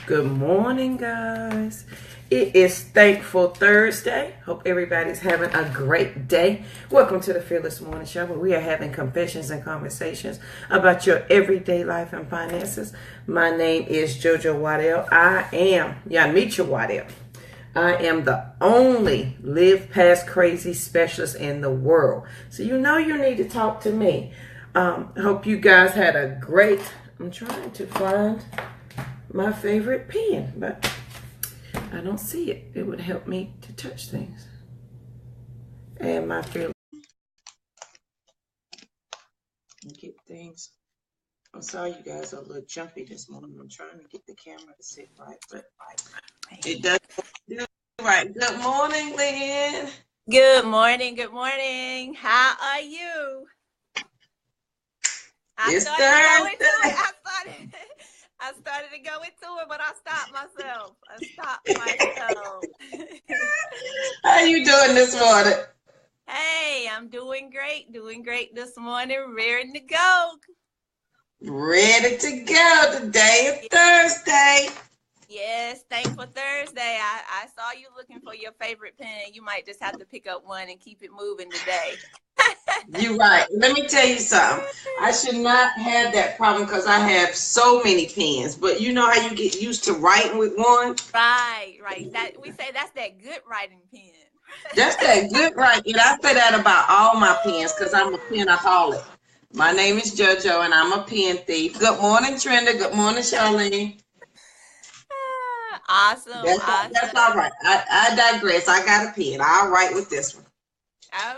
Good morning, guys. It is Thankful Thursday. Hope everybody's having a great day. Welcome to the Fearless Morning Show, where we are having confessions and conversations about your everyday life and finances. My name is JoJo Waddell. I am Yamicha Waddell. I am the only Live Past Crazy specialist in the world. So you know you need to talk to me. Hope you guys had a great, I'm trying to find my favorite pen, but I don't see it. It would help me to touch things. And my favorite. Get things. I'm sorry you guys are a little jumpy this morning. I'm trying to get the camera to sit right, but it doesn't do right. Good morning, Lynn. Good morning. Good morning. How are you? I started to go into it, but I stopped myself. How you doing this morning? Hey, I'm doing great this morning. Ready to go. Ready to go. Today is Thursday. Yes, Thankful Thursday. I saw you looking for your favorite pen. You might just have to pick up one and keep it moving today. You're right. Let me tell you something. I should not have that problem because I have so many pens. But you know how you get used to writing with one? Right. That we say that's that good writing pen. That's that good writing. I say that about all my pens because I'm a penaholic. My name is JoJo and I'm a pen thief. Good morning, Trenda. Good morning, Charlene. Awesome. That's all right. I digress. I got a pen. I'll write with this one.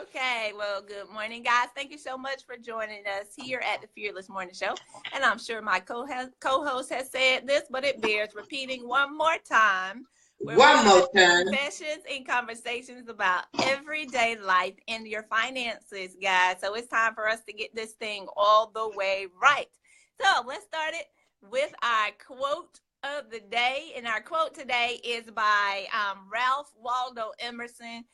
Okay, well, good morning, guys. Thank you so much for joining us here at the Fearless Morning Show. And I'm sure my co-host has said this, but it bears repeating one more time. One more time. Confessions and conversations about everyday life and your finances, guys. So it's time for us to get this thing all the way right. So let's start it with our quote of the day. And our quote today is by Ralph Waldo Emerson.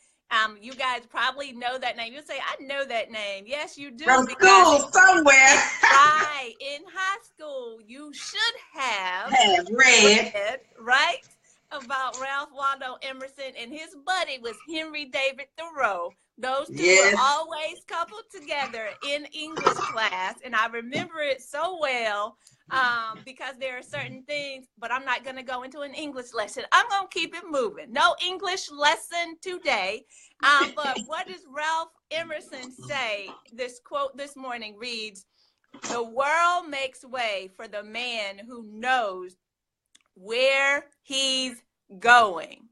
You guys probably know that name. You say, I know that name. Yes, you do. From school somewhere. Right. In high school, you should have read, right, about Ralph Waldo Emerson, and his buddy was Henry David Thoreau. Those two were always coupled together in English class, and I remember it so well because there are certain things, but I'm not going to go into an English lesson. I'm going to keep it moving. No English lesson today. But what does Ralph Emerson say? This quote this morning reads, "The world makes way for the man who knows where he's going."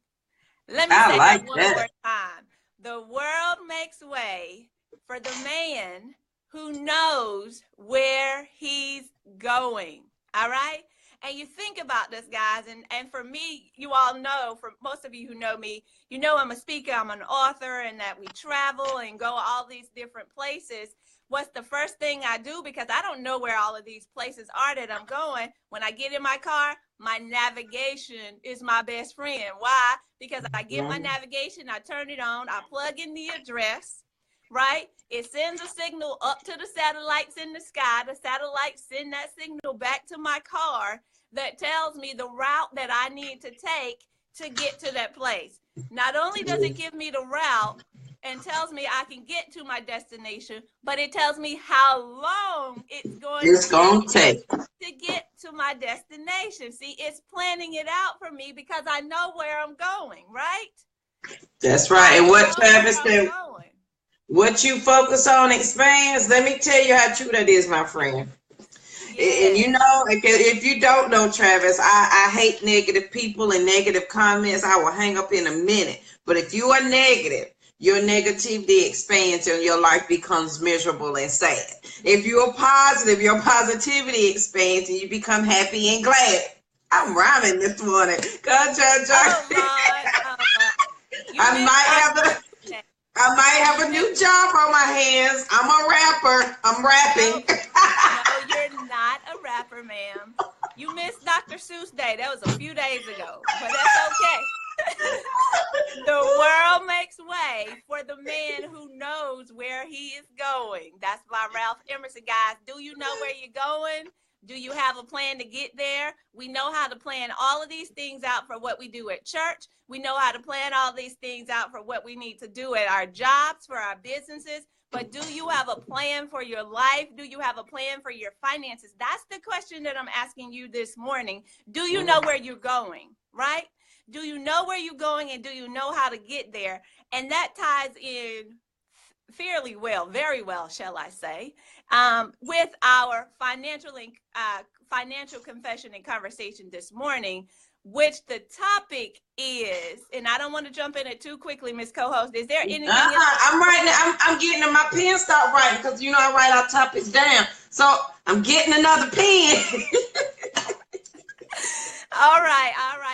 Let me say that one more time. The world makes way for the man who knows where he's going. All right? And you think about this, guys, and for me, you all know, for most of you who know me, you know I'm a speaker, I'm an author, and that we travel and go all these different places. What's the first thing I do? Because I don't know where all of these places are that I'm going. When I get in my car, my navigation is my best friend. Why? Because I get my navigation, I turn it on, I plug in the address, right? It sends a signal up to the satellites in the sky. The satellites send that signal back to my car that tells me the route that I need to take to get to that place. Not only does it give me the route and tells me I can get to my destination, but it tells me how long it's going to take to get to my destination. See, it's planning it out for me because I know where I'm going, right? That's right. And what Travis said, what you focus on expands. Let me tell you how true that is, my friend. Yes. And you know, if you don't know, Travis, I hate negative people and negative comments. I will hang up in a minute. But if you are negative, your negativity expands and your life becomes miserable and sad. If you are positive, your positivity expands and you become happy and glad. I'm rhyming this morning. God, I might have a new job on my hands. I'm a rapper. I'm rapping. No, you're not a rapper, ma'am. You missed Dr. Seuss Day. That was a few days ago, but that's okay. The world makes way for the man who knows where he is going. That's by Ralph Emerson, guys. Do you know where you're going? Do you have a plan to get there? We know how to plan all of these things out for what we do at church. We know how to plan all these things out for what we need to do at our jobs, for our businesses. But do you have a plan for your life? Do you have a plan for your finances? That's the question that I'm asking you this morning. Do you know where you're going, right? Do you know where you're going, and do you know how to get there? And that ties in fairly well, very well, shall I say, with our financial confession and conversation this morning, which the topic is, and I don't want to jump in it too quickly, Miss Co-host. Is there anything? I'm writing. I'm getting in my pen. Stop writing, because I write our topics down. So I'm getting another pen. All right.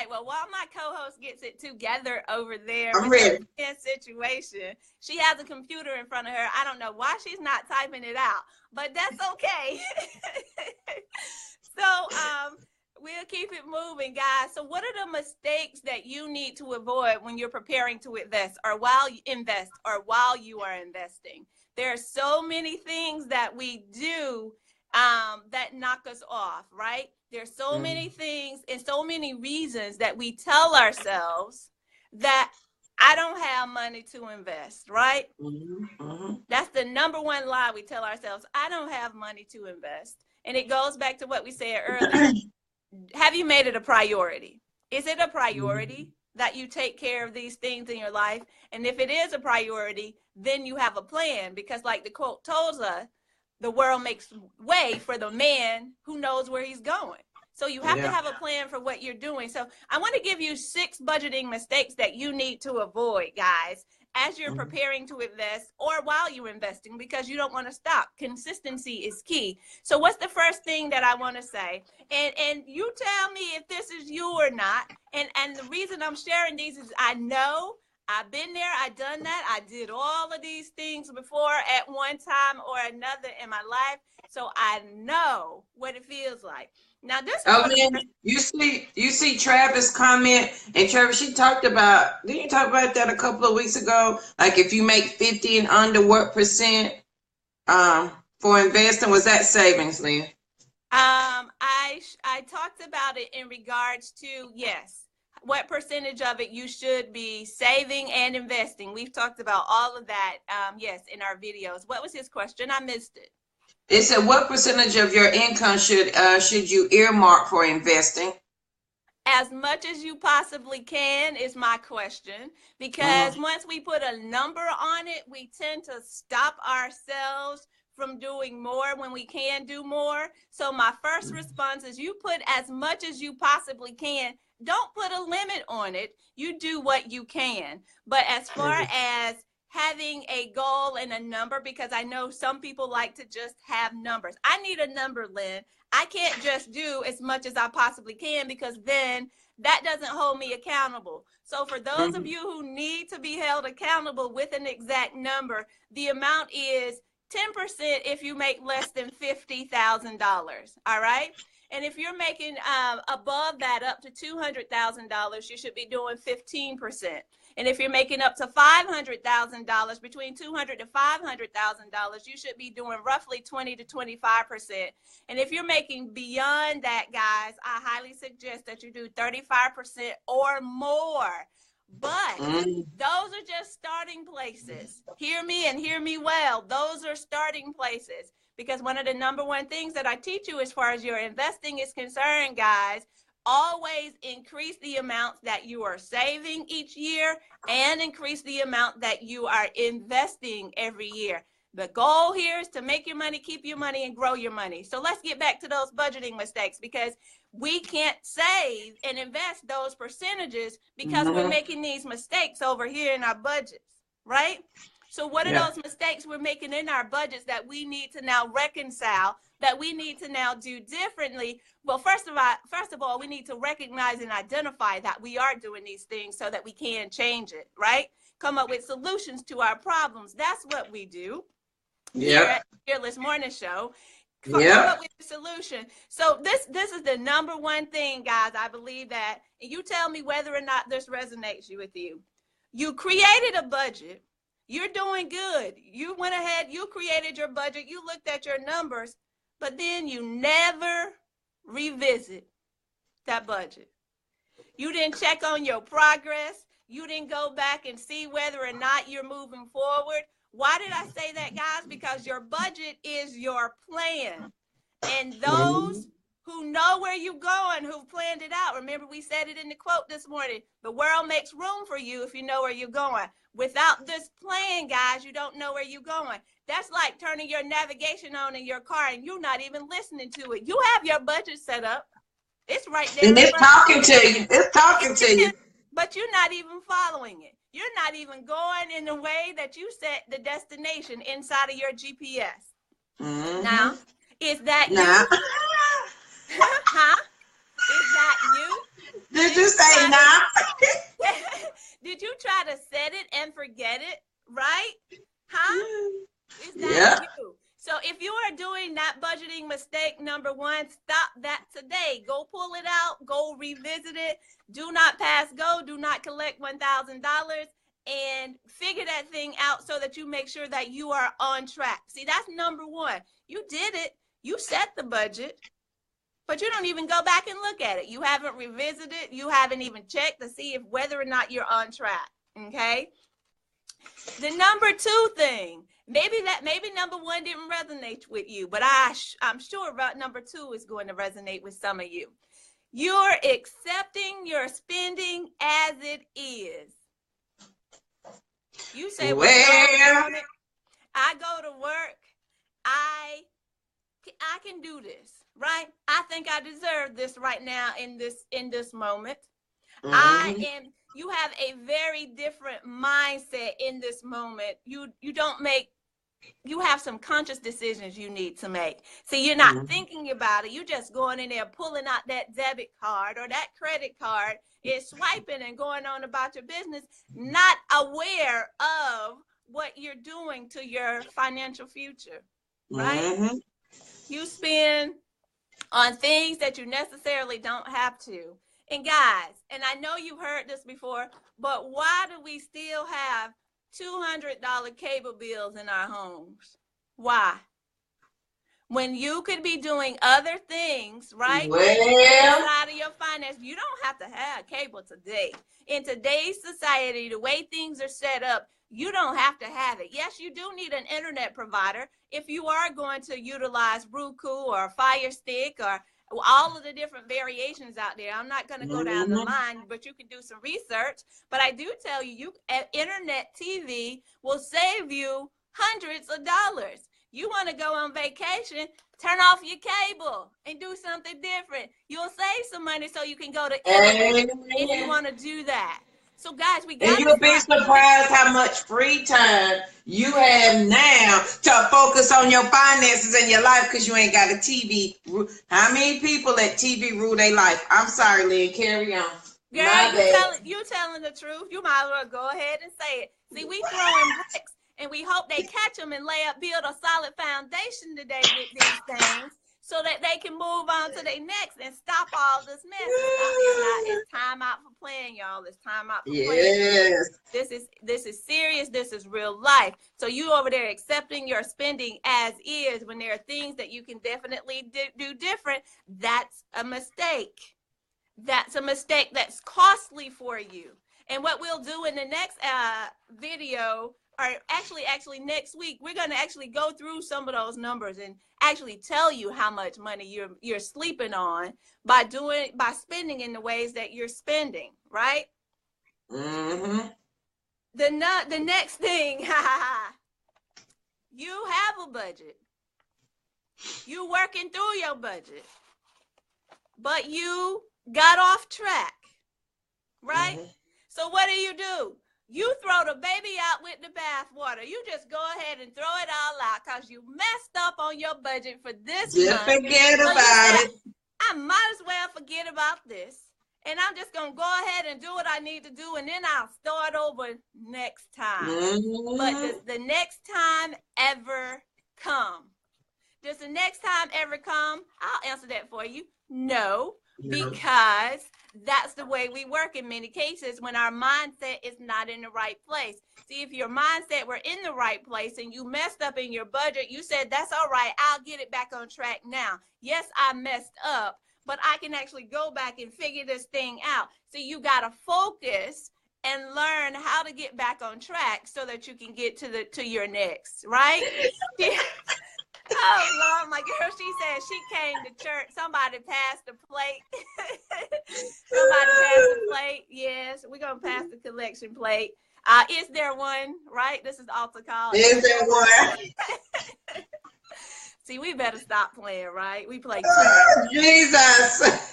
Well, while my co-host gets it together over there, I'm ready. Situation, she has a computer in front of her. I don't know why she's not typing it out, but that's okay. So we'll keep it moving, guys. So what are the mistakes that you need to avoid when you're preparing to invest, or while you invest, or while you are investing? There are so many things that we do that knock us off, right? There's so many things and so many reasons that we tell ourselves that I don't have money to invest, right? That's the number one lie we tell ourselves. I don't have money to invest. And it goes back to what we said earlier. Have you made it a priority? Is it a priority that you take care of these things in your life? And if it is a priority, then you have a plan, because like the quote tells us, the world makes way for the man who knows where he's going. So you have to have a plan for what you're doing. So I want to give you 6 budgeting mistakes that you need to avoid, guys, as you're preparing to invest or while you're investing, because you don't want to stop. Consistency is key. So what's the first thing that I want to say? And you tell me if this is you or not. And the reason I'm sharing these is I know I've been there, I've done that. I did all of these things before at one time or another in my life. So I know what it feels like. Now this you see Travis comment, and Travis, didn't you talk about that a couple of weeks ago? Like if you make 50 and under, what percent for investing? Was that savings, Lynn? I talked about it in regards to, yes, what percentage of it you should be saving and investing. We've talked about all of that, yes, in our videos. What was his question? I missed it. It said, what percentage of your income should you earmark for investing? As much as you possibly can is my question, because once we put a number on it, we tend to stop ourselves from doing more when we can do more. So my first response is, you put as much as you possibly can. Don't put a limit on it. You do what you can. But as far as having a goal and a number, because I know some people like to just have numbers. I need a number, Lynn. I can't just do as much as I possibly can, because then that doesn't hold me accountable. So for those of you who need to be held accountable with an exact number, the amount is 10% if you make less than $50,000. All right. And if you're making above that, up to $200,000, you should be doing 15%. And if you're making up to $500,000, between $200,000 to $500,000, you should be doing roughly 20 to 25%. And if you're making beyond that, guys, I highly suggest that you do 35% or more. But those are just starting places. Hear me and hear me well. Those are starting places. Because one of the number one things that I teach you as far as your investing is concerned, guys, always increase the amount that you are saving each year and increase the amount that you are investing every year. The goal here is to make your money, keep your money, and grow your money. So let's get back to those budgeting mistakes, because we can't save and invest those percentages because we're making these mistakes over here in our budgets, right? So what are those mistakes we're making in our budgets that we need to now reconcile, that we need to now do differently? Well, first of all, we need to recognize and identify that we are doing these things so that we can change it, right? Come up with solutions to our problems. That's what we do here at Fearless Morning Show. Come up with a solution. So this is the number one thing, guys. I believe that, and you tell me whether or not this resonates with you. You created a budget. You're doing good. You went ahead, you created your budget, you looked at your numbers, but then you never revisit that budget. You didn't check on your progress. You didn't go back and see whether or not you're moving forward. Why did I say that, guys? Because your budget is your plan. And those who know where you're going, who've planned it out, remember we said it in the quote this morning, the world makes room for you if you know where you're going. Without this plan, guys, you don't know where you're going. That's like turning your navigation on in your car and you're not even listening to it. You have your budget set up. It's right there. And it's talking to you. It's talking to you. But you're not even following it. You're not even going in the way that you set the destination inside of your GPS. Now, is that you? Huh? Is that you? Did you say nah? Did you try to set it and forget it? Right? Huh? Is that you? So if you are doing that budgeting mistake, number one, stop that today. Go pull it out. Go revisit it. Do not pass go. Do not collect $1,000 and figure that thing out so that you make sure that you are on track. See, that's number one. You did it. You set the budget, but you don't even go back and look at it. You haven't revisited. You haven't even checked to see if whether or not you're on track. Okay. The number two thing, maybe number one didn't resonate with you, but I'm sure about number two is going to resonate with some of you. You're accepting your spending as it is. You say, well, I go to work. I can do this, right? I think I deserve this right now in this moment. You have a very different mindset in this moment. You have some conscious decisions you need to make. See, you're not thinking about it. You're just going in there, pulling out that debit card or that credit card, is swiping and going on about your business, not aware of what you're doing to your financial future, right? You spend on things that you necessarily don't have to. And guys, and I know you've heard this before, but why do we still have $200 cable bills in our homes? Why? When you could be doing other things, right? Inside of your finance, you don't have to have cable today. In today's society, the way things are set up, you don't have to have it. Yes, you do need an internet provider if you are going to utilize Roku or Fire Stick or all of the different variations out there. I'm not going to go down the line, but you can do some research. But I do tell you, internet TV will save you hundreds of dollars. You want to go on vacation, turn off your cable and do something different. You'll save some money so you can go to internet if you want to do that. So guys, we got. And you'll be surprised how much free time you have now to focus on your finances and your life because you ain't got a TV. How many people let TV rule their life? I'm sorry, Lynn. Carry on. Girl, you telling the truth. You might as well go ahead and say it. See, we throwing bricks and we hope they catch them and build a solid foundation today with these things, so that they can move on to their next and stop all this mess. It's time out for playing, y'all. It's time out for playing. This is serious. This is real life. So you over there accepting your spending as is when there are things that you can definitely do different. That's a mistake. That's a mistake that's costly for you. And what we'll do in the next video, or actually next week, we're going to actually go through some of those numbers and actually tell you how much money you're sleeping on by spending in the ways that you're spending, right? The next thing, you have a budget. You working through your budget, but you got off track, right? So what do? You throw the baby out with the bathwater. You just go ahead and throw it all out because you messed up on your budget for this month. Just forget about it. I might as well forget about this. And I'm just going to go ahead and do what I need to do. And then I'll start over next time. But does the next time ever come? Does the next time ever come? I'll answer that for you. No. Because that's the way we work in many cases when our mindset is not in the right place. See, if your mindset were in the right place and you messed up in your budget, you said, that's all right, I'll get it back on track now. Yes, I messed up, but I can actually go back and figure this thing out. So you got to focus and learn how to get back on track so that you can get to your next, right? Oh, Lord, my girl, she said she came to church. Somebody passed the plate. Somebody passed the plate. Yes, we're going to pass the collection plate. Is there one, right? This is altar call. Is there one? See, we better stop playing, right? We play too much. Jesus.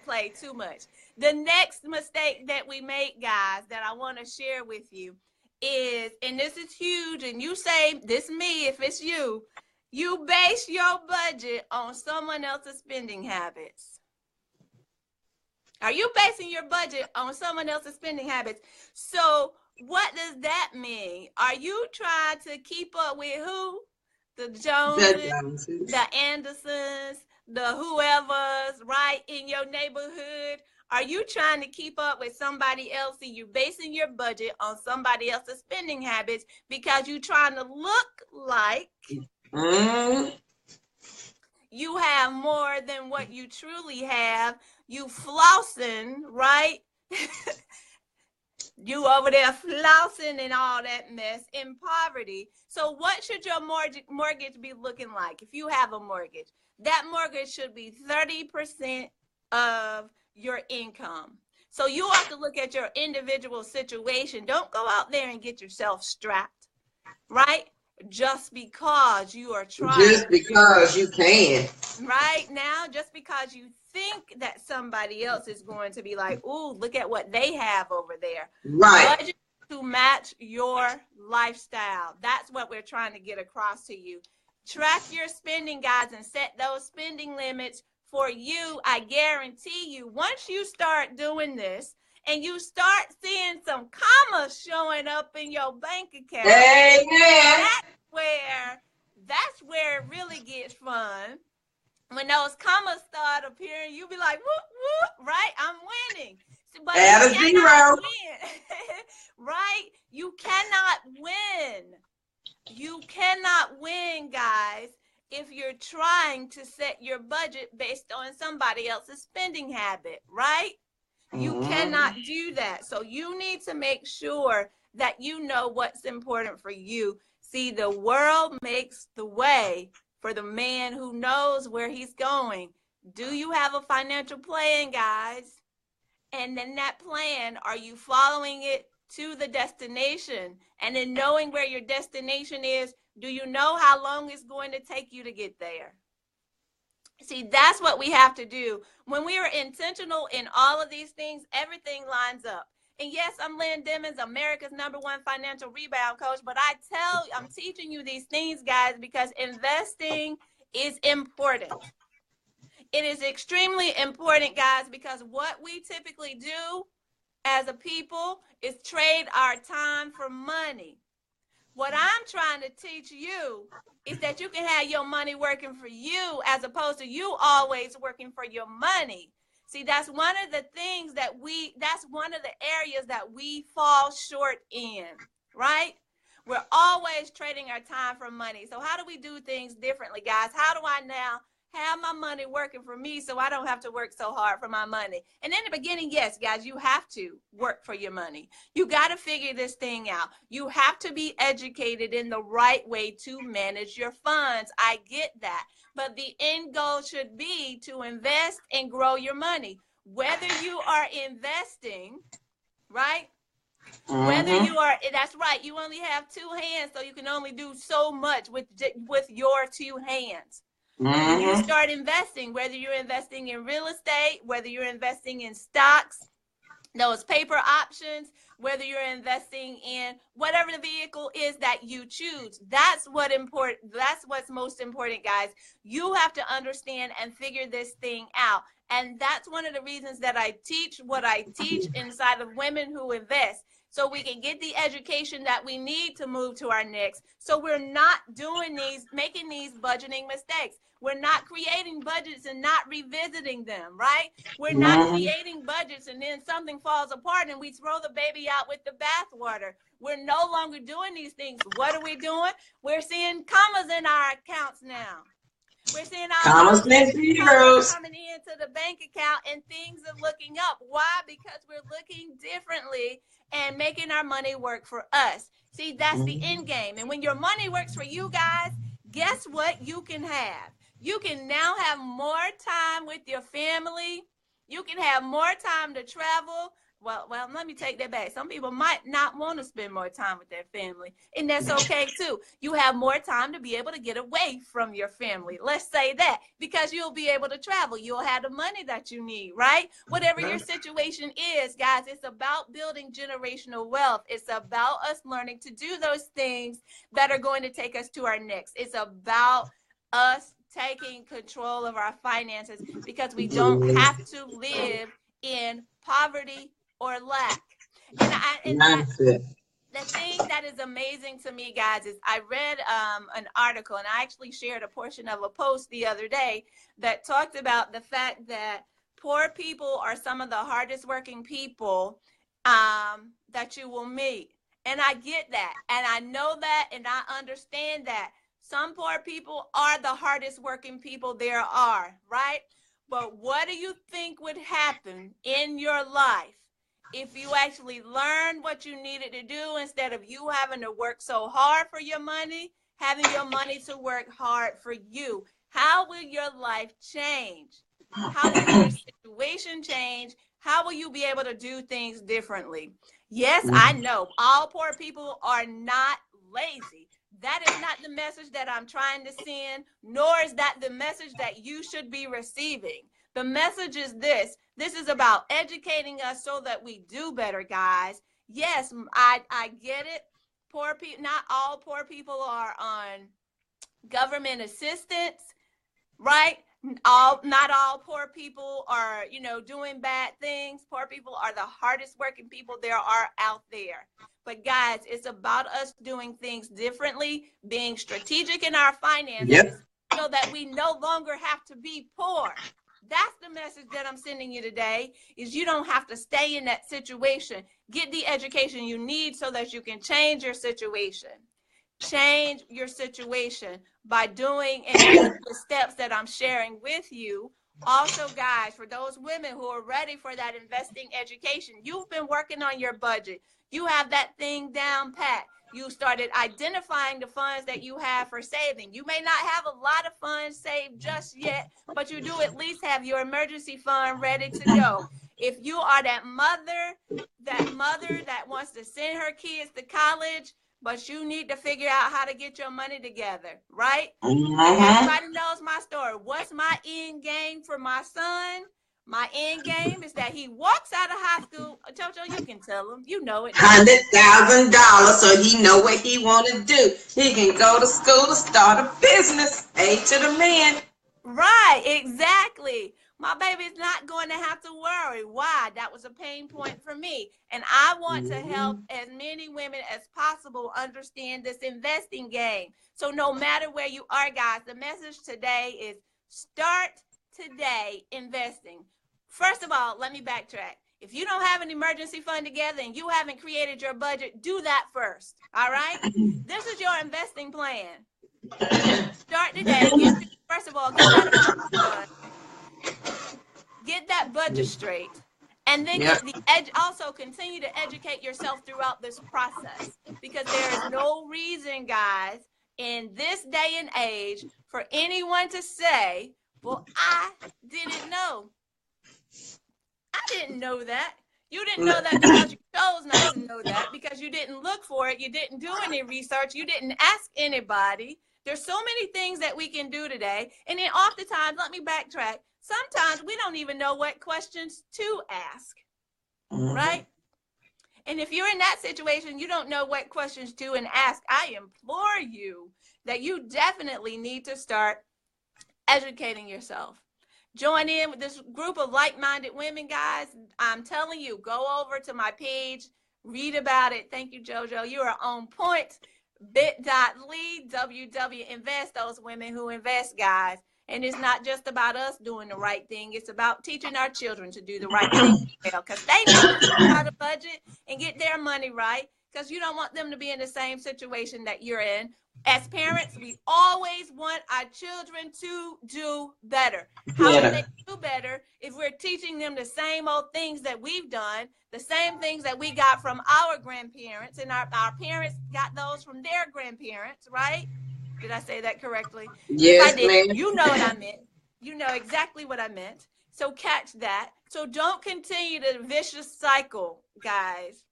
Play too much. The next mistake that we make, guys, that I want to share with you is, and this is huge, and you say, this me if it's you, you base your budget on someone else's spending habits. Are you basing your budget on someone else's spending habits? So what does that mean? Are you trying to keep up with who? The Joneses, the Andersons, the whoever's, right, in your neighborhood? Are you trying to keep up with somebody else and you're basing your budget on somebody else's spending habits because you're trying to look like you have more than what you truly have? You flossing, right? You over there flossing and all that mess in poverty. So what should your mortgage be looking like? If you have a mortgage, that mortgage should be 30% of your income. So you have to look at your individual situation. Don't go out there and get yourself strapped, right? Just because you are trying. Just because you can. Right now, just because you think that somebody else is going to be like, ooh, look at what they have over there. Right. Budget to match your lifestyle. That's what we're trying to get across to you. Track your spending, guys, and set those spending limits for you. I guarantee you, once you start doing this and you start seeing some commas showing up in your bank account, amen, that's where it really gets fun. When those commas start appearing, you be like, whoop, whoop, right? I'm winning. But add a zero. Right? You cannot win. You cannot win, guys, if you're trying to set your budget based on somebody else's spending habit, right? You cannot do that. So you need to make sure that you know what's important for you. See, the world makes the way for the man who knows where he's going. Do you have a financial plan, guys? And then that plan, are you following it to the destination? And then knowing where your destination is, do you know how long it's going to take you to get there? See, that's what we have to do. When we are intentional in all of these things, everything lines up. And yes, I'm Lynn Dimmons, America's #1 financial rebound coach, but I'm teaching you these things, guys, because investing is important. It is extremely important, guys, because what we typically do as a people is trade our time for money. What I'm trying to teach you is that you can have your money working for you as opposed to you always working for your money. See, that's one of the things that's one of the areas that we fall short in, right? We're always trading our time for money. So how do we do things differently, guys? How do I now have my money working for me so I don't have to work so hard for my money? And in the beginning, yes, guys, you have to work for your money. You got to figure this thing out. You have to be educated in the right way to manage your funds. I get that. But the end goal should be to invest and grow your money. Whether you are investing, right? Whether you are, that's right, you only have two hands, so you can only do so much with your two hands. When you start investing, whether you're investing in real estate, whether you're investing in stocks, those paper options, whether you're investing in whatever the vehicle is that you choose, that's what's most important, guys. You have to understand and figure this thing out. And that's one of the reasons that I teach what I teach inside of Women Who Invest, so we can get the education that we need to move to our next. So we're not making these budgeting mistakes. We're not creating budgets and not revisiting them, right? We're not creating budgets and then something falls apart and we throw the baby out with the bathwater. We're no longer doing these things. What are we doing? We're seeing commas in our accounts now. We're seeing our commas and zeros coming in the bank account and things are looking up. Why? Because we're looking differently and making our money work for us. See, that's the end game. And when your money works for you guys, guess what you can have? You can now have more time with your family. You can have more time to travel. Well, let me take that back. Some people might not want to spend more time with their family, and that's okay too. You have more time to be able to get away from your family. Let's say that, because you'll be able to travel. You'll have the money that you need, right? Whatever your situation is, guys, it's about building generational wealth. It's about us learning to do those things that are going to take us to our next. It's about us taking control of our finances, because we don't have to live in poverty or lack. And the thing that is amazing to me, guys, is I read an article, and I actually shared a portion of a post the other day that talked about the fact that poor people are some of the hardest working people that you will meet. And I get that, and I know that, and I understand that. Some poor people are the hardest working people there are, right? But what do you think would happen in your life if you actually learned what you needed to do, instead of you having to work so hard for your money, having your money to work hard for you? How will your life change? How will your situation change? How will you be able to do things differently? Yes, I know all poor people are not lazy. That is not the message that I'm trying to send, nor is that the message that you should be receiving. The message is this. This is about educating us so that we do better, guys. Yes, I get it. Poor people, not all poor people are on government assistance, right? Not all poor people are, doing bad things. Poor people are the hardest working people there are out there. But guys, it's about us doing things differently, being strategic in our finances, so that we no longer have to be poor. That's the message that I'm sending you today, is you don't have to stay in that situation. Get the education you need so that you can change your situation. Change your situation by doing and taking the steps that I'm sharing with you. Also, guys, for those women who are ready for that investing education, you've been working on your budget. You have that thing down pat. You started identifying the funds that you have for saving. You may not have a lot of funds saved just yet, but you do at least have your emergency fund ready to go. If you are that mother that wants to send her kids to college, but you need to figure out how to get your money together, right? Everybody knows my story. What's my end game for my son? My end game is that he walks out of high school. Jojo, you can tell him. You know it. $100,000, so he know what he want to do. He can go to school to start a business. A to the man. Right, exactly. My baby's not going to have to worry. Why? That was a pain point for me. And I want to help as many women as possible understand this investing game. So no matter where you are, guys, the message today is start today investing. First of all, let me backtrack. If you don't have an emergency fund together and you haven't created your budget, do that first. All right? This is your investing plan. Start today. First of all, get that budget straight. And then also continue to educate yourself throughout this process, because there is no reason, guys, in this day and age for anyone to say, well, I didn't know. I didn't know that. You didn't know that because you chose not to know that, because you didn't look for it. You didn't do any research. You didn't ask anybody. There's so many things that we can do today. And then oftentimes, let me backtrack. Sometimes we don't even know what questions to ask, right? And if you're in that situation, you don't know what questions to and ask, I implore you that you definitely need to start educating yourself. Join in with this group of like-minded women, guys. I'm telling you, go over to my page, read about it. Thank you, JoJo. You are on point. bit.ly WW Invest, those women who invest, guys. And it's not just about us doing the right thing. It's about teaching our children to do the right thing, because they know how to budget and get their money right, because you don't want them to be in the same situation that you're in. As parents, we always want our children to do better. How do they do better? if we're teaching them the same old things that we've done, the same things that we got from our grandparents, and our parents got those from their grandparents, right? Did I say that correctly? Yes, if I did, ma'am. you know what I meant. You know exactly what I meant. So catch that. So don't continue the vicious cycle, guys.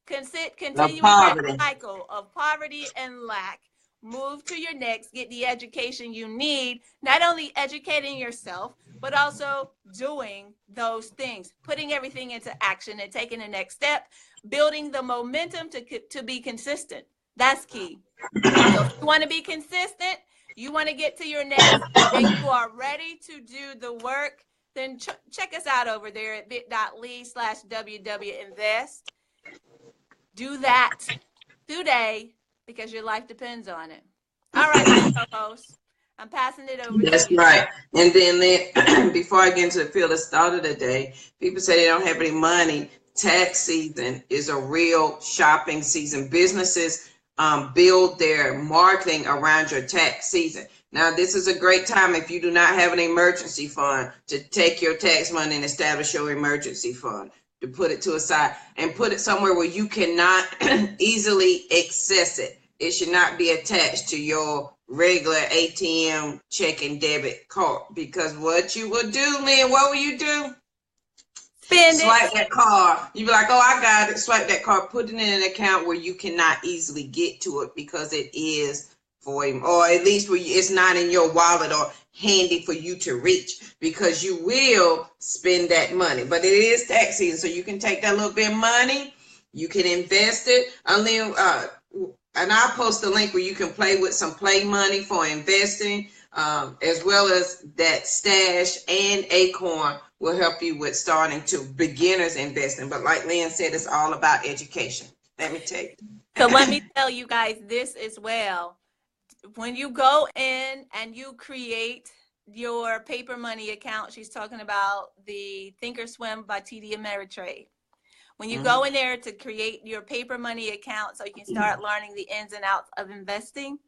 Continue that cycle of poverty and lack. Move to your next, get the education you need, not only educating yourself, but also doing those things, putting everything into action and taking the next step, building the momentum to be consistent. That's key. So if you want to be consistent, you want to get to your next, and you are ready to do the work, then check us out over there at bit.ly/WWInvest. Do that today because your life depends on it. All right, co-host, I'm passing it over to you. That's right. And then before I get into the field of thought of the day, people say they don't have any money. Tax season is a real shopping season. Businesses build their marketing around your tax season. Now, this is a great time if you do not have an emergency fund to take your tax money and establish your emergency fund, to put it to a side and put it somewhere where you cannot easily access it. It should not be attached to your regular ATM check and debit card, because what you will do, Lynn, what will you do? Swipe that card. You be like, oh, I got it. Swipe that card, put it in an account where you cannot easily get to it because it is for him, or at least where it's not in your wallet or handy for you to reach, because you will spend that money. But it is tax season, so you can take that little bit of money, you can invest it. And I'll post a link where you can play with some play money for investing, as well as that Stash and Acorn will help you with starting to beginners investing. But like Lynn said, it's all about education. Let me tell you. So let me tell you guys this as well. When you go in and you create your paper money account, she's talking about the Thinkorswim by TD Ameritrade. When you go in there to create your paper money account so you can start learning the ins and outs of investing,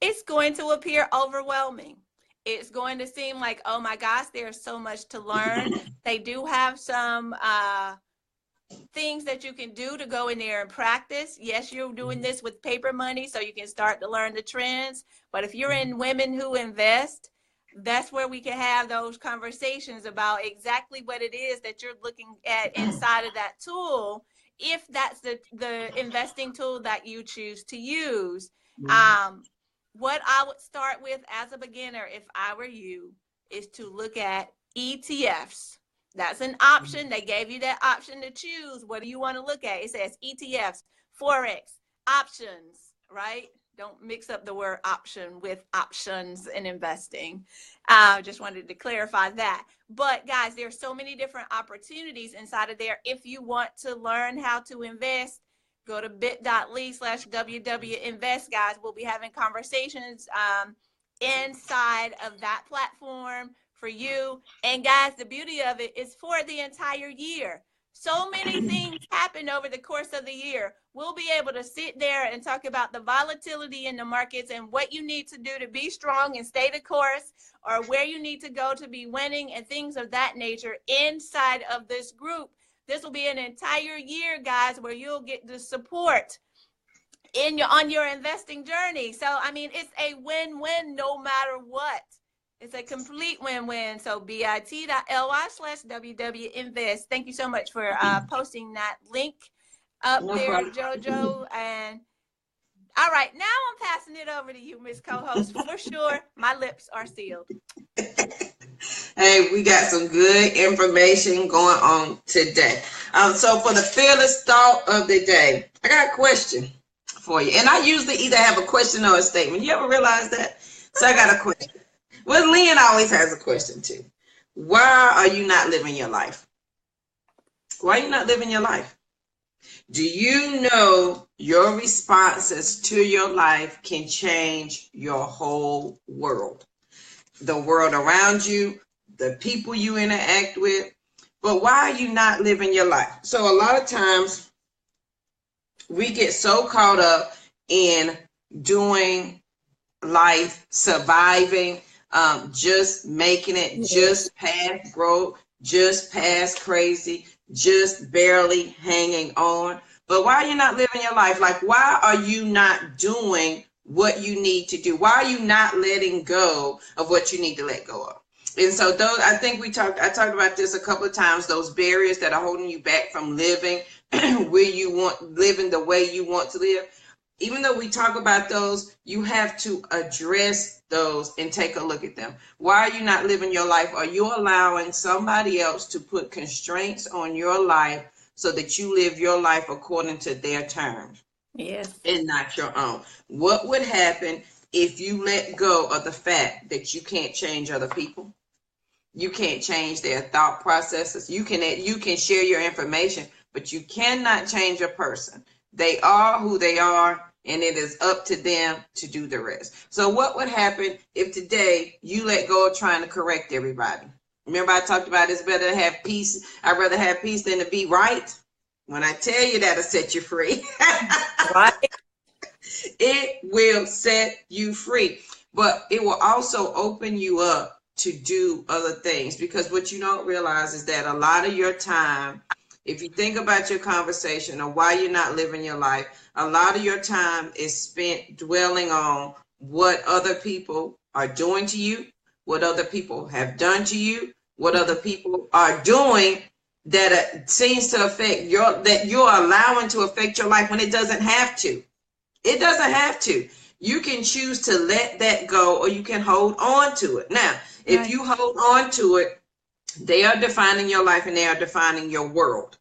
it's going to appear overwhelming. It's going to seem like, oh my gosh, there's so much to learn. They do have some things that you can do to go in there and practice. Yes, you're doing this with paper money so you can start to learn the trends. But if you're in Women Who Invest, that's where we can have those conversations about exactly what it is that you're looking at inside of that tool, if that's the investing tool that you choose to use. What I would start with as a beginner, if I were you, is to look at ETFs. That's an option. They gave you that option to choose. What do you want to look at? It says ETFs, Forex, options, right? Don't mix up the word option with options in investing. Just wanted to clarify that. But guys, there's so many different opportunities inside of there. If you want to learn how to invest, go to bit.ly/WWInvest, guys. We'll be having conversations inside of that platform for you. And guys, the beauty of it is for the entire year. So many things happen over the course of the year. We'll be able to sit there and talk about the volatility in the markets and what you need to do to be strong and stay the course, or where you need to go to be winning and things of that nature inside of this group. This will be an entire year, guys, where you'll get the support on your investing journey. So, I mean, it's a win-win no matter what. It's a complete win-win. So bit.ly/WWInvest. Thank you so much for posting that link up there, JoJo. And all right, now I'm passing it over to you, Miss Co-host. For sure, my lips are sealed. Hey, we got some good information going on today. So for the fearless thought of the day, I got a question for you. And I usually either have a question or a statement. You ever realize that? So I got a question. Well, Lynn always has a question too. Why are you not living your life? Why are you not living your life? Do you know your responses to your life can change your whole world? The world around you, the people you interact with. But why are you not living your life? So a lot of times we get so caught up in doing life, surviving, just making it, just pass, grow, just past crazy, just barely hanging on. But why are you not living your life? Like, why are you not doing what you need to do? Why are you not letting go of what you need to let go of? And so those, I think I talked about this a couple of times, those barriers that are holding you back from living living the way you want to live. Even though we talk about those, you have to address those and take a look at them. Why are you not living your life? Are you allowing somebody else to put constraints on your life so that you live your life according to their terms? Yes. And not your own. What would happen if you let go of the fact that you can't change other people? You can't change their thought processes. You can share your information, but you cannot change a person. They are who they are, and it is up to them to do the rest. So what would happen if today you let go of trying to correct everybody? Remember I talked about it's better to have peace. I'd rather have peace than to be right. When I tell you that'll set you free. Right. It will set you free, but it will also open you up to do other things, because what you don't realize is that a lot of your time, if you think about your conversation or why you're not living your life, a lot of your time is spent dwelling on what other people are doing to you, what other people have done to you, what other people are doing that seems to affect that you're allowing to affect your life when it doesn't have to. It doesn't have to. You can choose to let that go, or you can hold on to it. Now, if you hold on to it, they are defining your life and they are defining your world,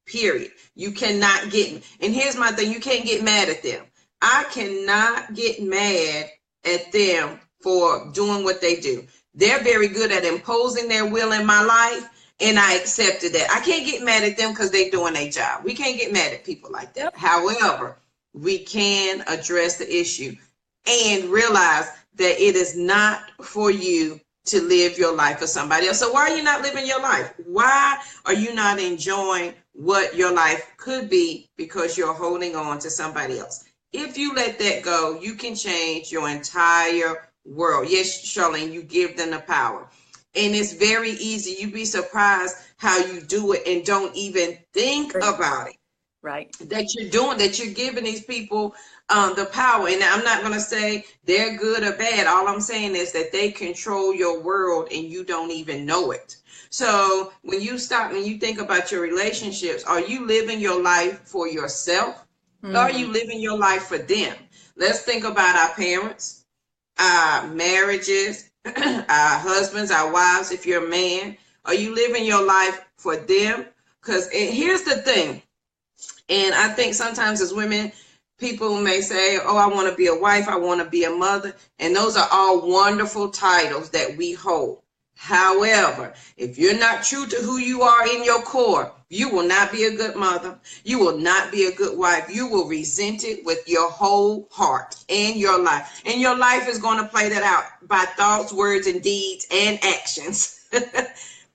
period. You cannot get, and here's my thing, you can't get mad at them. I cannot get mad at them for doing what they do. They're very good at imposing their will in my life, and I accepted that. I can't get mad at them because they're doing their job. We can't get mad at people like that. Yep. However, we can address the issue and realize that it is not for you to live your life for somebody else. So why are you not living your life? Why are you not enjoying what your life could be because you're holding on to somebody else? If you let that go, you can change your entire world. Yes, Charlene, you give them the power. And it's very easy. You'd be surprised how you do it and don't even think about it. Right. That you're giving these people the power. And I'm not going to say they're good or bad. All I'm saying is that they control your world and you don't even know it. So when you think about your relationships, are you living your life for yourself? Mm-hmm. Or are you living your life for them? Let's think about our parents, our marriages, our husbands, our wives. If you're a man, are you living your life for them? Because here's the thing. And I think sometimes as women, people may say, oh, I want to be a wife, I want to be a mother. And those are all wonderful titles that we hold. However, if you're not true to who you are in your core, you will not be a good mother. You will not be a good wife. You will resent it with your whole heart and your life. And your life is going to play that out by thoughts, words, and deeds and actions.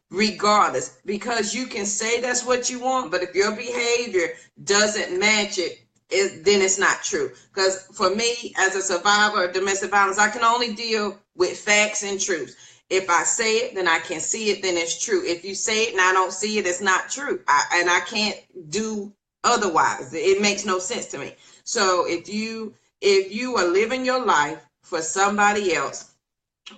Regardless, because you can say that's what you want, but if your behavior doesn't match it, then it's not true. Because for me, as a survivor of domestic violence, I can only deal with facts and truth. If I say it, then I can see it, then it's true. If you say it and I don't see it, it's not true. And I can't do otherwise. It makes no sense to me. So if you are living your life for somebody else,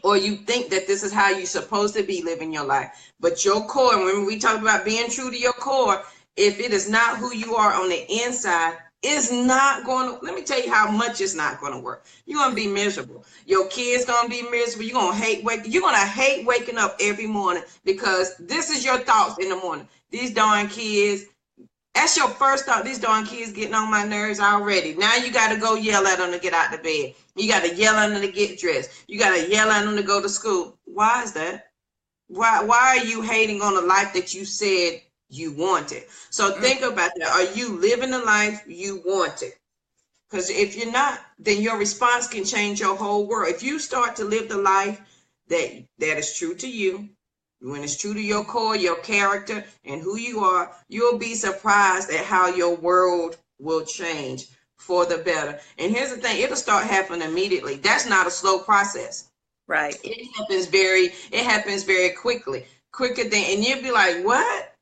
or you think that this is how you're supposed to be living your life, but your core, and remember we talked about being true to your core, if it is not who you are on the inside, it's not going to, let me tell you how much it's not going to work. You're going to be miserable. Your kids going to be miserable. You're going to hate waking up every morning, because this is your thoughts in the morning. These darn kids, that's your first thought. These darn kids getting on my nerves already. Now you got to go yell at them to get out of bed. You got to yell at them to get dressed. You got to yell at them to go to school. Why is that? Why are you hating on the life that you said you wanted? So think about that. Are you living the life you wanted? Because if you're not, then your response can change your whole world. If you start to live the life that is true to you, when it's true to your core, your character, and who you are, you'll be surprised at how your world will change for the better. And here's the thing, it'll start happening immediately. That's not a slow process. Right. It happens very quickly. quicker than, and you'll be like, what?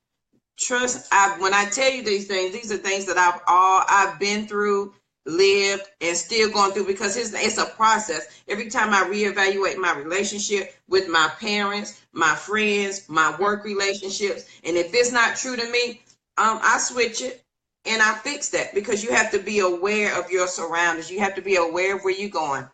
Trust, when I tell you these are things that I've been through, lived, and still going through, because it's a process. Every time I reevaluate my relationship with my parents, my friends, my work relationships, and if it's not true to me, I switch it and I fix that, because you have to be aware of your surroundings. You have to be aware of where you're going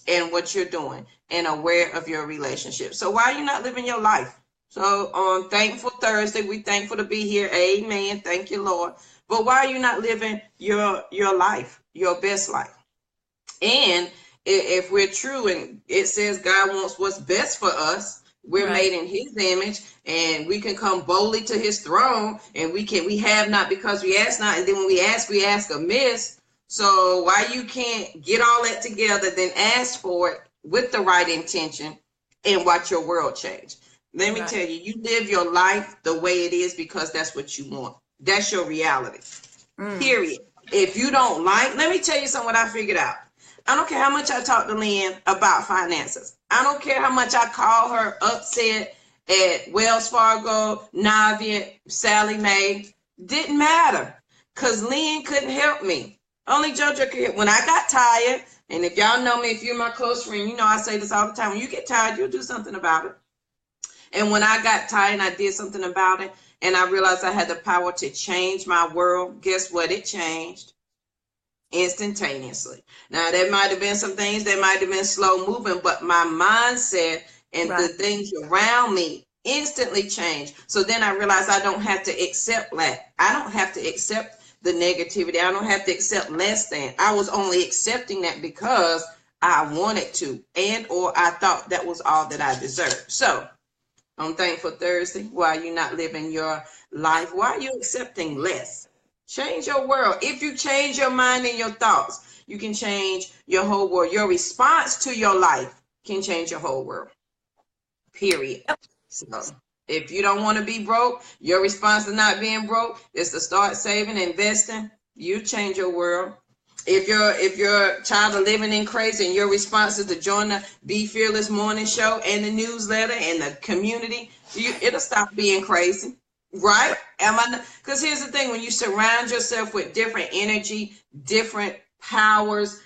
and what you're doing, and aware of your relationship. So why are you not living your life? So on Thankful Thursday, we thankful to be here. Amen. Thank you, Lord. But why are you not living your life, your best life? And if we're true, and it says God wants what's best for us, we're made in his image, and we can come boldly to his throne, and we have not because we ask not. And then when we ask amiss. So why you can't get all that together, then ask for it with the right intention, and watch your world change. Let me tell you, you live your life the way it is because that's what you want. That's your reality. Period. If you don't let me tell you something what I figured out. I don't care how much I talk to Lynn about finances. I don't care how much I call her upset at Wells Fargo, Navient, Sally Mae. Didn't matter, because Lynn couldn't help me. Only JoJo could help. When I got tired, and if y'all know me, if you're my close friend, you know I say this all the time. When you get tired, you'll do something about it. And when I got tired and I did something about it, and I realized I had the power to change my world, guess what? It changed instantaneously. Now, there might have been some things that might have been slow moving, but my mindset and the things around me instantly changed. So then I realized I don't have to accept that. I don't have to accept the negativity. I don't have to accept less than. I was only accepting that because I wanted to, and or I thought that was all that I deserved. So on Thankful Thursday, why are you not living your life? Why are you accepting less? Change your world. If you change your mind and your thoughts, you can change your whole world. Your response to your life can change your whole world. Period. So if you don't want to be broke, your response to not being broke is to start saving, investing. You change your world. If you're tired of living in crazy, and your response is to join the Be Fearless morning show and the newsletter and the community, it'll stop being crazy, right? Because here's the thing: when you surround yourself with different energy, different powers,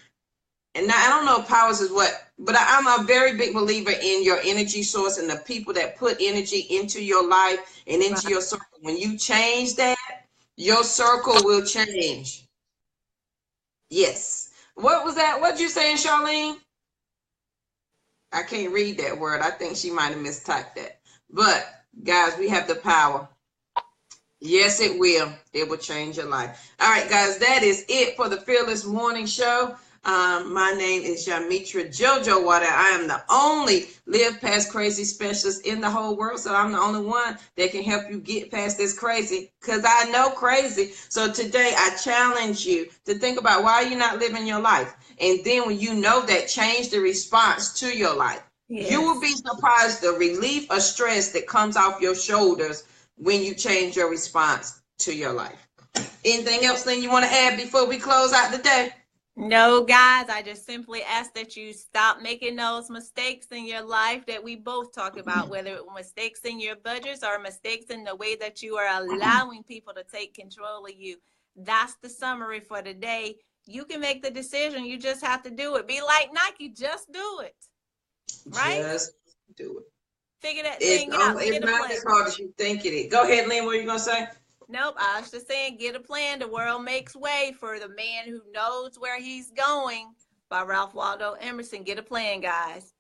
and now, I don't know if powers is what, but I'm a very big believer in your energy source and the people that put energy into your life and into your circle. When you change that, your circle will change. Yes. What was that? What you saying, Charlene? I can't read that word. I think she might have mistyped that. But guys, we have the power. Yes, it will. It will change your life. All right, guys, that is it for the Fearless Morning Show. My name is Jamitra JoJo Water. I am the only Live Past Crazy specialist in the whole world. So I'm the only one that can help you get past this crazy, because I know crazy. So today I challenge you to think about why you're not living your life. And then when you know that, change the response to your life. Yes. You will be surprised the relief of stress that comes off your shoulders when you change your response to your life. Anything else then you want to add before we close out the day? No, guys, I just simply ask that you stop making those mistakes in your life that we both talk about, whether it mistakes in your budgets or mistakes in the way that you are allowing people to take control of you. That's the summary for today. You can make the decision. You just have to do it. Be like Nike. Just do it. Right? Just do it. Figure that thing out. It's not as hard as you think it is. Go ahead, Lynn. What are you going to say? Nope, I was just saying, get a plan. The world makes way for the man who knows where he's going, by Ralph Waldo Emerson. Get a plan, guys.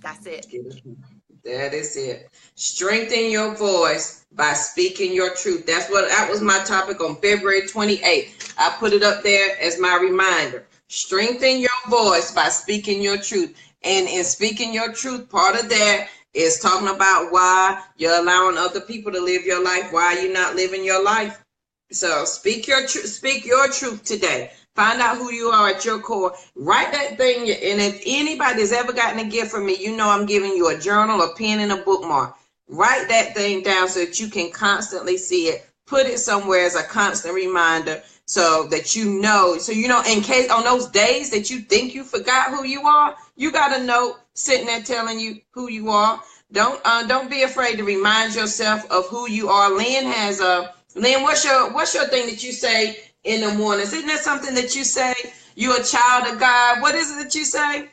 That's it. That is it. Strengthen your voice by speaking your truth. That was my topic on February 28th. I put it up there as my reminder. Strengthen your voice by speaking your truth. And in speaking your truth, part of that is talking about why you're allowing other people to live your life, why you're not living your life. So speak your truth today. Find out who you are at your core. Write that thing. And if anybody's ever gotten a gift from me, you know I'm giving you a journal, a pen, and a bookmark. Write that thing down so that you can constantly see it. Put it somewhere as a constant reminder so that you know, in case on those days that you think you forgot who you are, you got a note sitting there telling you who you are. Don't be afraid to remind yourself of who you are. Lynn has Lynn, what's your thing that you say in the mornings? Isn't that something that you say? You're a child of God. What is it that you say?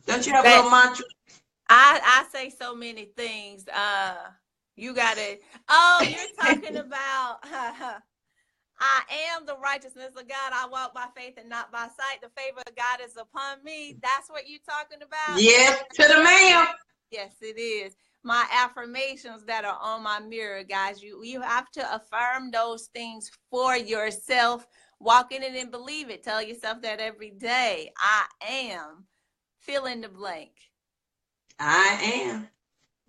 Don't you have a little mantra? I say so many things. You gotta. Oh, you're talking about. I am the righteousness of God. I walk by faith and not by sight. The favor of God is upon me. That's what you're talking about? Yes, to the man. Yes, it is. My affirmations that are on my mirror, guys. You have to affirm those things for yourself. Walk in it and believe it. Tell yourself that every day. I am. Fill in the blank. I am.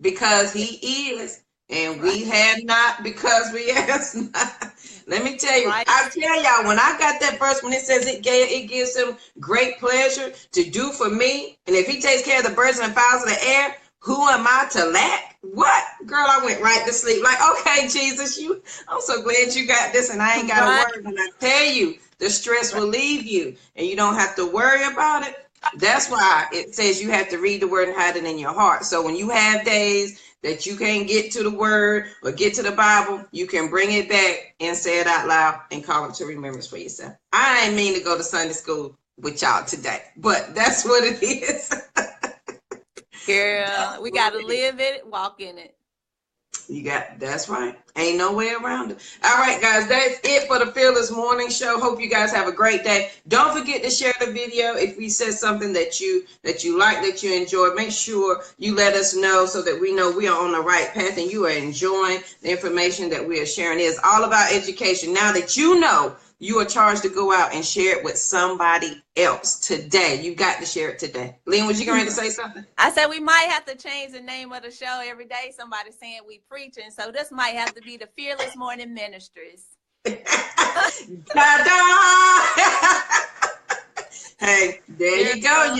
Because he is. And we have not because we ask not. Let me tell you, I tell y'all, when I got that verse, when it says it gives him great pleasure to do for me. And if he takes care of the birds and the fowls of the air, who am I to lack? What? Girl, I went right to sleep. Like, okay, Jesus, I'm so glad you got this and I ain't got to worry. And I tell you, the stress will leave you and you don't have to worry about it. That's why it says you have to read the word and hide it in your heart. So when you have days that you can't get to the word or get to the Bible, you can bring it back and say it out loud and call it to remembrance for yourself. I ain't mean to go to Sunday school with y'all today, but that's what it is. Girl, we got to live it, walk in it. That's right. Ain't no way around it. All right, guys, that's it for the Fearless Morning Show. Hope you guys have a great day. Don't forget to share the video. If we said something that you like, that you enjoyed, make sure you let us know so that we know we are on the right path and you are enjoying the information that we are sharing. It's all about education. Now that you know, you are charged to go out and share it with somebody else today. You got to share it today. Lynn, was you going to say something? I said we might have to change the name of the show every day. Somebody's saying we preaching. So this might have to be the Fearless Morning Ministries. Ta-da! Hey, there you go.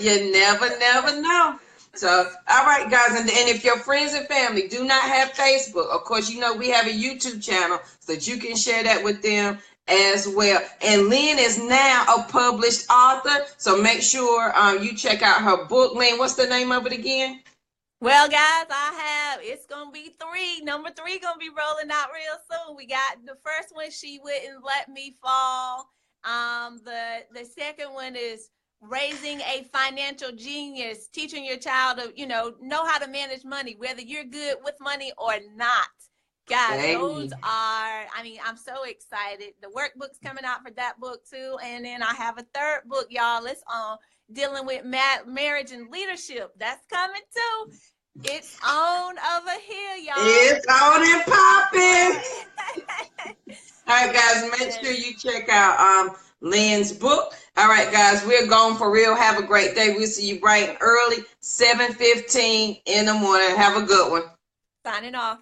You never know. So, all right, guys, and if your friends and family do not have Facebook, of course, you know we have a YouTube channel so that you can share that with them as well. And Lynn is now a published author, so make sure you check out her book. Lynn, what's the name of it again? Well, guys, it's going to be 3. Number 3 going to be rolling out real soon. We got the first one, She Wouldn't Let Me Fall. The second one is Raising a Financial Genius, teaching your child to, know how to manage money, whether you're good with money or not. Guys, those are, I'm so excited. The workbook's coming out for that book too. And then I have a third book, y'all. It's on dealing with marriage and leadership. That's coming too. It's on over here, y'all. It's on and popping. All right, guys, make sure you check out Lynn's book. All right, guys, we're going for real. Have a great day. We'll see you bright and early, 7:15 in the morning. Have a good one. Signing off.